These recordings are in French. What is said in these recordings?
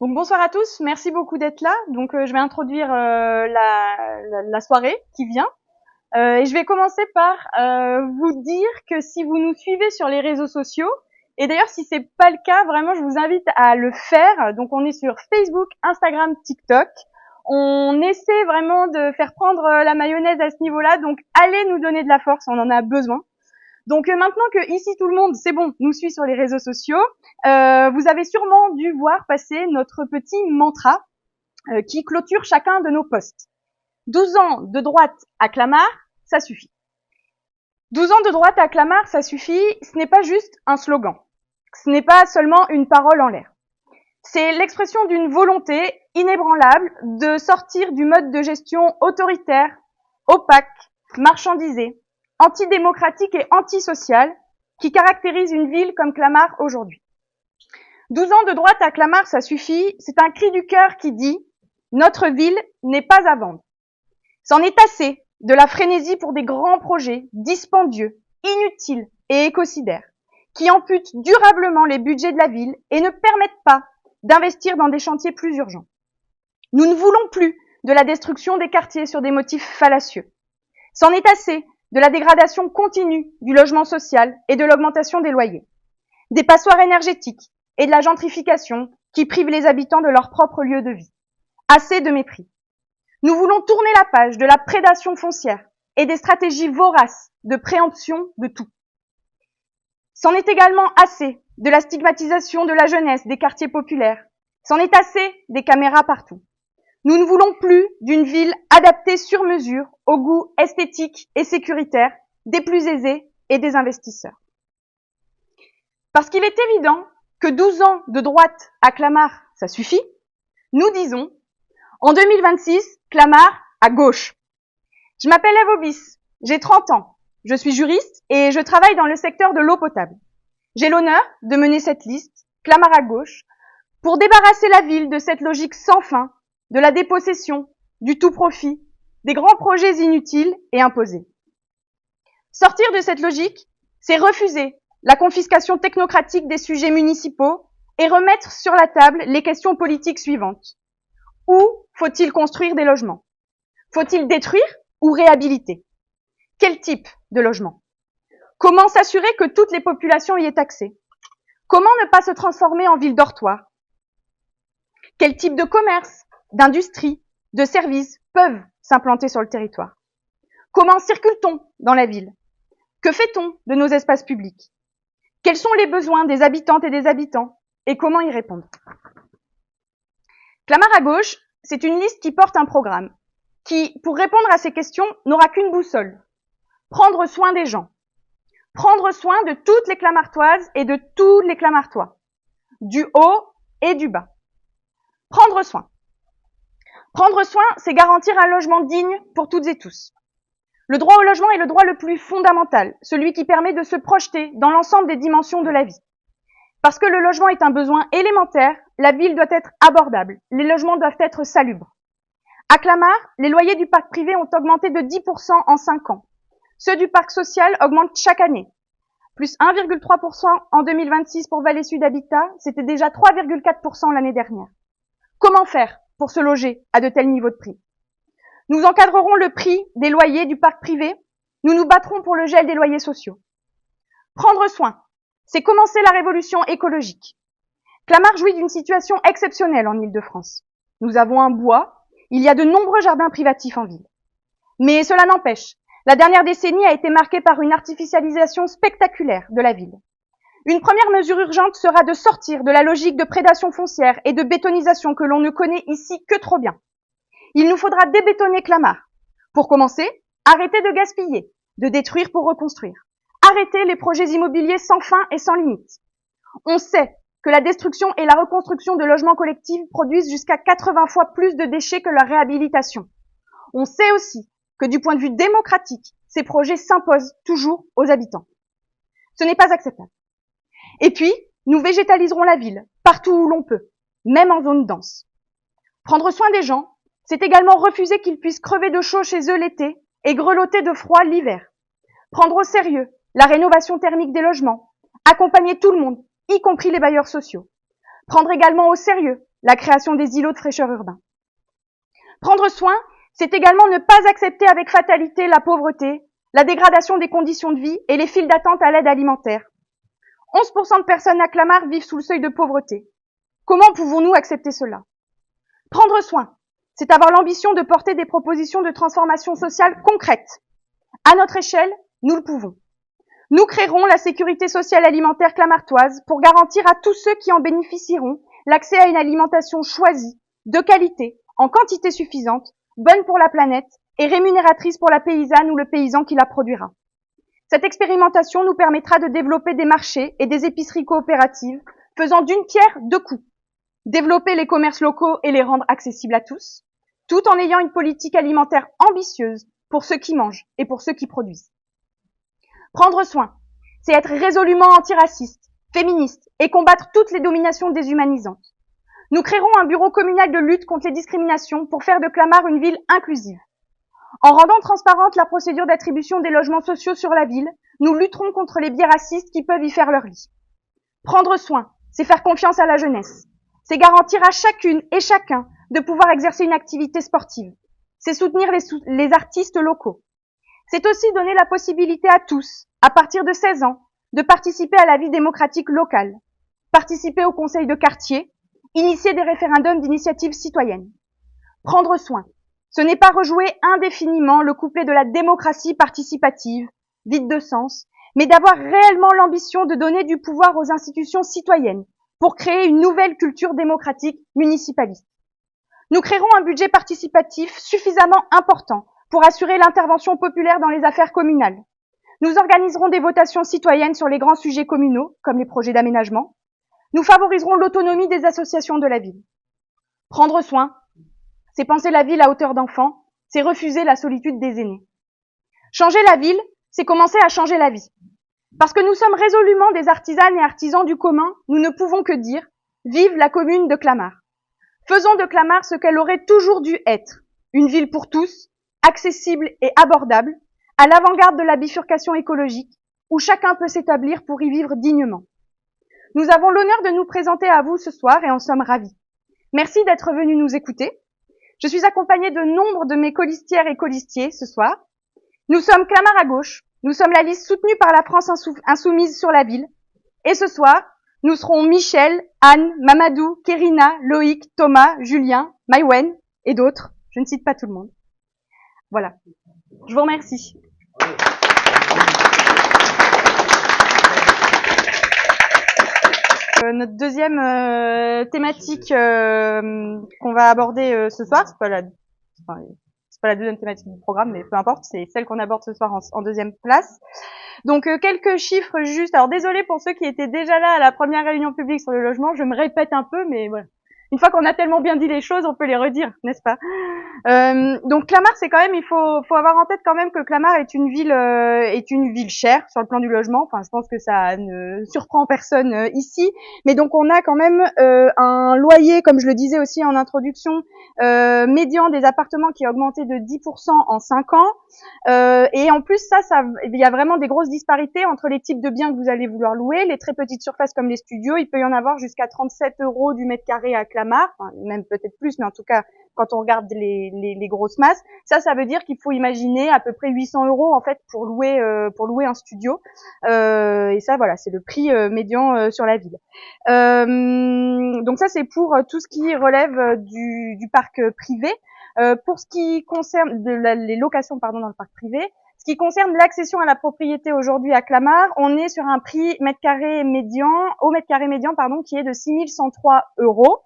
Donc bonsoir à tous, merci beaucoup d'être là. Donc je vais introduire la soirée qui vient. Et je vais commencer par vous dire que si vous nous suivez sur les réseaux sociaux, et d'ailleurs si c'est pas le cas, vraiment je vous invite à le faire. Donc on est sur Facebook, Instagram, TikTok. On essaie vraiment de faire prendre la mayonnaise à ce niveau-là, donc allez nous donner de la force, on en a besoin. Donc maintenant que ici tout le monde, c'est bon, nous suit sur les réseaux sociaux, vous avez sûrement dû voir passer notre petit mantra qui clôture chacun de nos posts. 12 ans de droite à Clamart, ça suffit. 12 ans de droite à Clamart, ça suffit, ce n'est pas juste un slogan. Ce n'est pas seulement une parole en l'air. C'est l'expression d'une volonté inébranlable de sortir du mode de gestion autoritaire, opaque, marchandisé, antidémocratique et antisocial qui caractérise une ville comme Clamart aujourd'hui. 12 ans de droite à Clamart, ça suffit, c'est un cri du cœur qui dit « Notre ville n'est pas à vendre ». C'en est assez de la frénésie pour des grands projets dispendieux, inutiles et écocidaires, qui amputent durablement les budgets de la ville et ne permettent pas d'investir dans des chantiers plus urgents. Nous ne voulons plus de la destruction des quartiers sur des motifs fallacieux. C'en est assez de la dégradation continue du logement social et de l'augmentation des loyers, des passoires énergétiques et de la gentrification qui privent les habitants de leur propre lieu de vie. Assez de mépris. Nous voulons tourner la page de la prédation foncière et des stratégies voraces de préemption de tout. C'en est également assez de la stigmatisation de la jeunesse des quartiers populaires. C'en est assez des caméras partout. Nous ne voulons plus d'une ville adaptée sur mesure aux goûts esthétiques et sécuritaires des plus aisés et des investisseurs. Parce qu'il est évident que 12 ans de droite à Clamart, ça suffit, nous disons, en 2026, Clamart à gauche. Je m'appelle Eve Obis, j'ai 30 ans, je suis juriste et je travaille dans le secteur de l'eau potable. J'ai l'honneur de mener cette liste, Clamart à gauche, pour débarrasser la ville de cette logique sans fin, de la dépossession, du tout profit, des grands projets inutiles et imposés. Sortir de cette logique, c'est refuser la confiscation technocratique des sujets municipaux et remettre sur la table les questions politiques suivantes. Où faut-il construire des logements? Faut-il détruire ou réhabiliter? Quel type de logement? Comment s'assurer que toutes les populations y aient accès? Comment ne pas se transformer en ville dortoir? Quel type de commerce, d'industrie, de services peuvent s'implanter sur le territoire? Comment circule-t-on dans la ville? Que fait-on de nos espaces publics? Quels sont les besoins des habitantes et des habitants et comment y répondre? Clamart à gauche, c'est une liste qui porte un programme qui, pour répondre à ces questions, n'aura qu'une boussole. Prendre soin des gens. Prendre soin de toutes les Clamartoises et de tous les Clamartois. Du haut et du bas. Prendre soin. Prendre soin, c'est garantir un logement digne pour toutes et tous. Le droit au logement est le droit le plus fondamental, celui qui permet de se projeter dans l'ensemble des dimensions de la vie. Parce que le logement est un besoin élémentaire, la ville doit être abordable, les logements doivent être salubres. À Clamart, les loyers du parc privé ont augmenté de 10% en 5 ans. Ceux du parc social augmentent chaque année. Plus 1,3% en 2026 pour Vallée Sud Habitat, c'était déjà 3,4% l'année dernière. Comment faire pour se loger à de tels niveaux de prix? Nous encadrerons le prix des loyers du parc privé, nous nous battrons pour le gel des loyers sociaux. Prendre soin, c'est commencer la révolution écologique. Clamart jouit d'une situation exceptionnelle en Île-de-France. Nous avons un bois, il y a de nombreux jardins privatifs en ville. Mais cela n'empêche, la dernière décennie a été marquée par une artificialisation spectaculaire de la ville. Une première mesure urgente sera de sortir de la logique de prédation foncière et de bétonisation que l'on ne connaît ici que trop bien. Il nous faudra débétonner Clamart. Pour commencer, arrêter de gaspiller, de détruire pour reconstruire. Arrêter les projets immobiliers sans fin et sans limite. On sait que la destruction et la reconstruction de logements collectifs produisent jusqu'à 80 fois plus de déchets que leur réhabilitation. On sait aussi que du point de vue démocratique, ces projets s'imposent toujours aux habitants. Ce n'est pas acceptable. Et puis, nous végétaliserons la ville, partout où l'on peut, même en zone dense. Prendre soin des gens, c'est également refuser qu'ils puissent crever de chaud chez eux l'été et grelotter de froid l'hiver. Prendre au sérieux la rénovation thermique des logements, accompagner tout le monde, y compris les bailleurs sociaux. Prendre également au sérieux la création des îlots de fraîcheur urbains. Prendre soin, c'est également ne pas accepter avec fatalité la pauvreté, la dégradation des conditions de vie et les files d'attente à l'aide alimentaire. 11% de personnes à Clamart vivent sous le seuil de pauvreté. Comment pouvons-nous accepter cela? Prendre soin, c'est avoir l'ambition de porter des propositions de transformation sociale concrètes. À notre échelle, nous le pouvons. Nous créerons la sécurité sociale alimentaire clamartoise pour garantir à tous ceux qui en bénéficieront l'accès à une alimentation choisie, de qualité, en quantité suffisante, bonne pour la planète et rémunératrice pour la paysanne ou le paysan qui la produira. Cette expérimentation nous permettra de développer des marchés et des épiceries coopératives, faisant d'une pierre deux coups. Développer les commerces locaux et les rendre accessibles à tous, tout en ayant une politique alimentaire ambitieuse pour ceux qui mangent et pour ceux qui produisent. Prendre soin, c'est être résolument antiraciste, féministe et combattre toutes les dominations déshumanisantes. Nous créerons un bureau communal de lutte contre les discriminations pour faire de Clamart une ville inclusive. En rendant transparente la procédure d'attribution des logements sociaux sur la ville, nous lutterons contre les biais racistes qui peuvent y faire leur lit. Prendre soin, c'est faire confiance à la jeunesse. C'est garantir à chacune et chacun de pouvoir exercer une activité sportive. C'est soutenir les artistes locaux. C'est aussi donner la possibilité à tous, à partir de 16 ans, de participer à la vie démocratique locale, participer au conseil de quartier, initier des référendums d'initiative citoyenne. Prendre soin, ce n'est pas rejouer indéfiniment le couplet de la démocratie participative, vide de sens, mais d'avoir réellement l'ambition de donner du pouvoir aux institutions citoyennes pour créer une nouvelle culture démocratique municipaliste. Nous créerons un budget participatif suffisamment important pour assurer l'intervention populaire dans les affaires communales. Nous organiserons des votations citoyennes sur les grands sujets communaux, comme les projets d'aménagement. Nous favoriserons l'autonomie des associations de la ville. Prendre soin, c'est penser la ville à hauteur d'enfant, c'est refuser la solitude des aînés. Changer la ville, c'est commencer à changer la vie. Parce que nous sommes résolument des artisanes et artisans du commun, nous ne pouvons que dire « Vive la commune de Clamart ». Faisons de Clamart ce qu'elle aurait toujours dû être, une ville pour tous, accessible et abordable, à l'avant-garde de la bifurcation écologique, où chacun peut s'établir pour y vivre dignement. Nous avons l'honneur de nous présenter à vous ce soir et en sommes ravis. Merci d'être venus nous écouter. Je suis accompagnée de nombre de mes colistières et colistiers ce soir. Nous sommes Clamart à gauche, nous sommes la liste soutenue par la France insoumise sur la ville. Et ce soir, nous serons Michel, Anne, Mamadou, Kérina, Loïc, Thomas, Julien, Maïwen et d'autres. Je ne cite pas tout le monde. Voilà. Je vous remercie. Notre deuxième thématique qu'on va aborder ce soir, c'est pas la deuxième thématique du programme, mais peu importe, c'est celle qu'on aborde ce soir en deuxième place. Donc quelques chiffres juste. Alors désolé pour ceux qui étaient déjà là à la première réunion publique sur le logement, je me répète un peu, mais voilà. Une fois qu'on a tellement bien dit les choses, on peut les redire, n'est-ce pas? Donc Clamart, c'est quand même, il faut avoir en tête quand même que Clamart est une ville chère sur le plan du logement. Enfin, je pense que ça ne surprend personne ici. Mais donc on a quand même un loyer, comme je le disais aussi en introduction, médian des appartements qui a augmenté de 10% en 5 ans. Et en plus, il y a vraiment des grosses disparités entre les types de biens que vous allez vouloir louer. Les très petites surfaces comme les studios, il peut y en avoir jusqu'à 37 € du mètre carré à Clamart, enfin, même peut-être plus, mais en tout cas, quand on regarde les grosses masses, ça veut dire qu'il faut imaginer à peu près 800 € en fait pour louer un studio. Et ça, voilà, c'est le prix médian sur la ville. Donc ça, c'est pour tout ce qui relève du parc privé. Pour ce qui concerne les locations, dans le parc privé, ce qui concerne l'accession à la propriété aujourd'hui à Clamart, on est sur un prix au mètre carré médian, qui est de 6 103 €.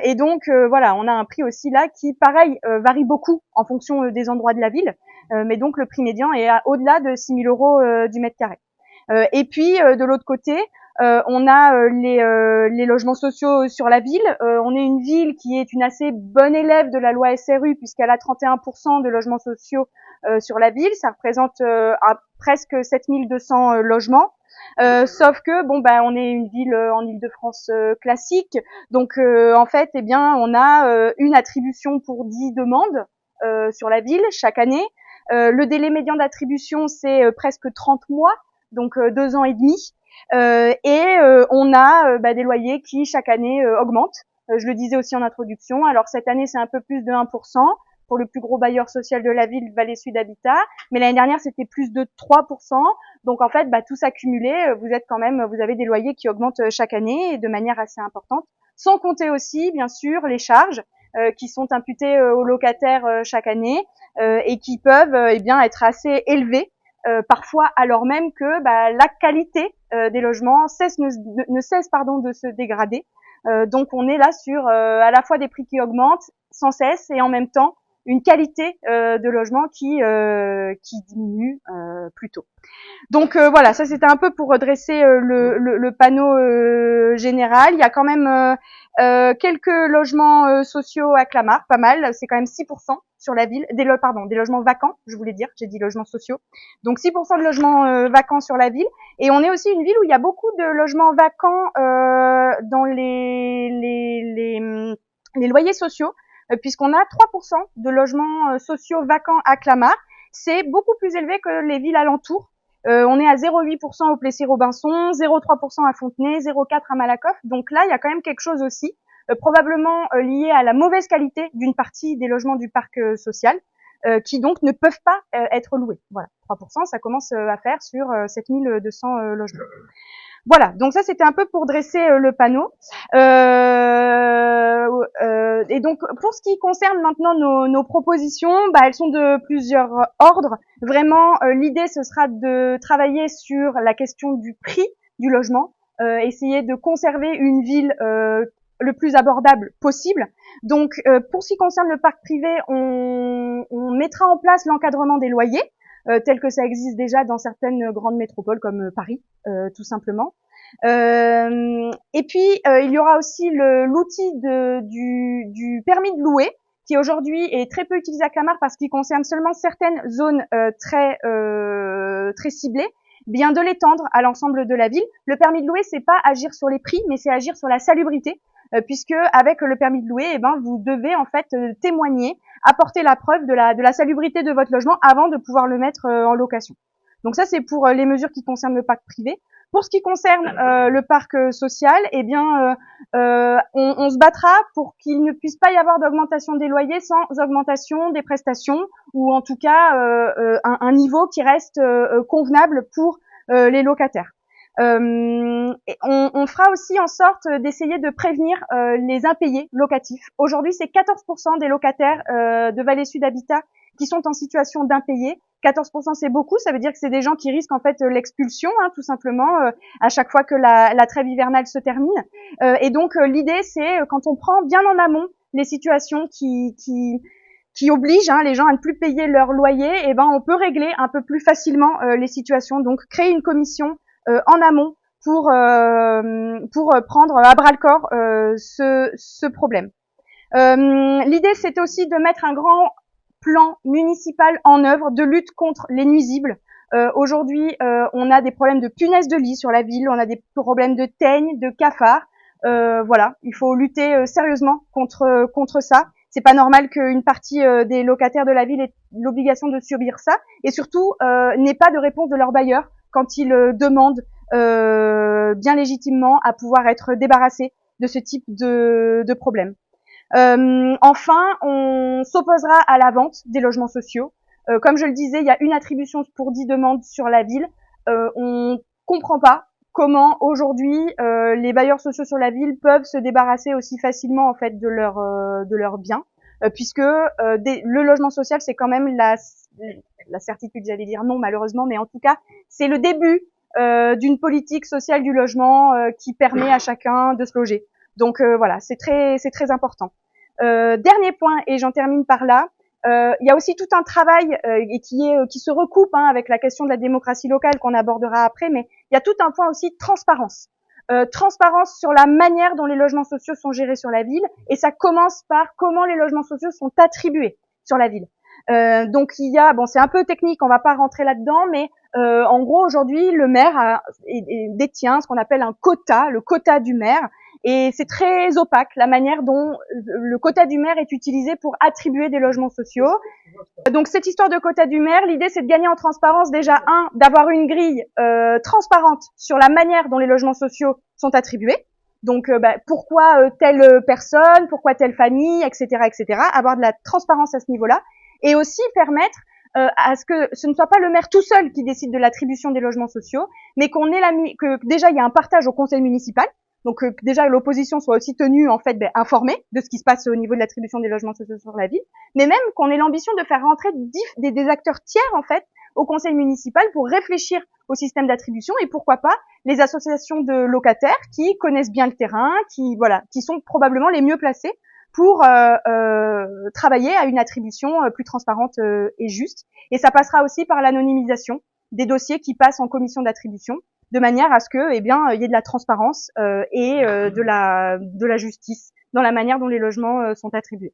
Et donc voilà, on a un prix aussi là qui, pareil, varie beaucoup en fonction des endroits de la ville, mais donc le prix médian est au-delà de 6 000 € du mètre carré. Et puis de l'autre côté, on a les logements sociaux sur la ville. On est une ville qui est une assez bonne élève de la loi SRU puisqu'elle a 31% de logements sociaux sur la ville. Ça représente presque 7200 logements. Sauf que on est une ville en Île-de-France classique, donc en fait on a une attribution pour 10 demandes sur la ville chaque année. Le délai médian d'attribution c'est presque 30 mois, donc 2 ans et demi. On a des loyers qui chaque année augmentent. Je le disais aussi en introduction. Alors cette année, c'est un peu plus de 1% pour le plus gros bailleur social de la ville, Vallée Sud Habitat. Mais l'année dernière, c'était plus de 3%. Donc en fait, tout s'accumuler, vous avez des loyers qui augmentent chaque année et de manière assez importante. Sans compter aussi, bien sûr, les charges qui sont imputées aux locataires chaque année et qui peuvent être assez élevées. Parfois alors même que la qualité des logements ne cesse de se dégrader. Donc on est là sur à la fois des prix qui augmentent sans cesse et en même temps une qualité de logement qui diminue plutôt. Donc voilà, ça c'était un peu pour redresser le panneau général. Il y a quand même quelques logements sociaux à Clamart, pas mal. C'est quand même 6% sur la ville. Des logements vacants, je voulais dire. J'ai dit logements sociaux. Donc 6% de logements vacants sur la ville. Et on est aussi une ville où il y a beaucoup de logements vacants dans les loyers sociaux, puisqu'on a 3% de logements sociaux vacants à Clamart. C'est beaucoup plus élevé que les villes alentours. On est à 0,8% au Plessis-Robinson, 0,3% à Fontenay, 0,4% à Malakoff. Donc là, il y a quand même quelque chose aussi, probablement lié à la mauvaise qualité d'une partie des logements du parc social, qui donc ne peuvent pas être loués. Voilà, 3%, ça commence à faire sur 7200 logements. Voilà, donc ça c'était un peu pour dresser le panneau. Et donc pour ce qui concerne maintenant nos propositions, elles sont de plusieurs ordres. Vraiment, l'idée ce sera de travailler sur la question du prix du logement, essayer de conserver une ville le plus abordable possible. Donc pour ce qui concerne le parc privé, on mettra en place l'encadrement des loyers. Tel que ça existe déjà dans certaines grandes métropoles comme Paris, tout simplement. Et puis il y aura aussi l'outil du permis de louer, qui aujourd'hui est très peu utilisé à Clamart parce qu'il concerne seulement certaines zones très ciblées. Bien de l'étendre à l'ensemble de la ville. Le permis de louer, c'est pas agir sur les prix, mais c'est agir sur la salubrité, puisque avec le permis de louer, vous devez en fait témoigner, apporter la preuve de la salubrité de votre logement avant de pouvoir le mettre en location. Donc ça, c'est pour les mesures qui concernent le parc privé. Pour ce qui concerne le parc social, on se battra pour qu'il ne puisse pas y avoir d'augmentation des loyers sans augmentation des prestations, ou en tout cas un niveau qui reste convenable pour les locataires. On fera aussi en sorte d'essayer de prévenir les impayés locatifs. Aujourd'hui, c'est 14% des locataires de Vallée Sud Habitat qui sont en situation d'impayés. 14%, c'est beaucoup, ça veut dire que c'est des gens qui risquent en fait l'expulsion, tout simplement, à chaque fois que la trêve hivernale se termine. Et donc l'idée, c'est quand on prend bien en amont les situations qui obligent les gens à ne plus payer leur loyer, on peut régler un peu plus facilement les situations. Donc créer une commission en amont pour prendre à bras le corps ce problème. L'idée, c'est aussi de mettre un grand plan municipal en œuvre de lutte contre les nuisibles. Aujourd'hui, on a des problèmes de punaises de lit sur la ville, on a des problèmes de teignes, de cafards. Voilà, il faut lutter sérieusement contre ça. C'est pas normal qu'une partie des locataires de la ville ait l'obligation de subir ça, et surtout n'ait pas de réponse de leur bailleur quand ils demandent bien légitimement à pouvoir être débarrassés de ce type de problème. Enfin, on s'opposera à la vente des logements sociaux. Comme je le disais, il y a une attribution pour 10 demandes sur la ville. On comprend pas comment aujourd'hui les bailleurs sociaux sur la ville peuvent se débarrasser aussi facilement en fait de leurs biens, puisque le logement social, c'est quand même la certitude, j'allais dire non malheureusement, mais en tout cas c'est le début d'une politique sociale du logement qui permet à chacun de se loger. Donc voilà, c'est très important. Dernier point, et j'en termine par là, il y a aussi tout un travail et qui se recoupe avec la question de la démocratie locale qu'on abordera après, mais il y a tout un point aussi transparence. Transparence sur la manière dont les logements sociaux sont gérés sur la ville, et ça commence par comment les logements sociaux sont attribués sur la ville. Donc il y a, c'est un peu technique, on va pas rentrer là-dedans, mais en gros aujourd'hui le maire détient ce qu'on appelle un quota, le quota du maire, et c'est très opaque la manière dont le quota du maire est utilisé pour attribuer des logements sociaux. Donc cette histoire de quota du maire, l'idée c'est de gagner en transparence déjà, d'avoir une grille transparente sur la manière dont les logements sociaux sont attribués. Donc, pourquoi telle personne, pourquoi telle famille, etc., etc. Avoir de la transparence à ce niveau-là, et aussi permettre à ce que ce ne soit pas le maire tout seul qui décide de l'attribution des logements sociaux, mais que déjà il y a un partage au conseil municipal. Donc déjà l'opposition soit aussi tenue en fait informée de ce qui se passe au niveau de l'attribution des logements sociaux sur la ville, mais même qu'on ait l'ambition de faire rentrer des acteurs tiers en fait au conseil municipal pour réfléchir au système d'attribution, et pourquoi pas les associations de locataires qui connaissent bien le terrain, qui sont probablement les mieux placés pour travailler à une attribution plus transparente et juste. Et ça passera aussi par l'anonymisation des dossiers qui passent en commission d'attribution, de manière à ce que, il y ait de la transparence et de la justice dans la manière dont les logements sont attribués.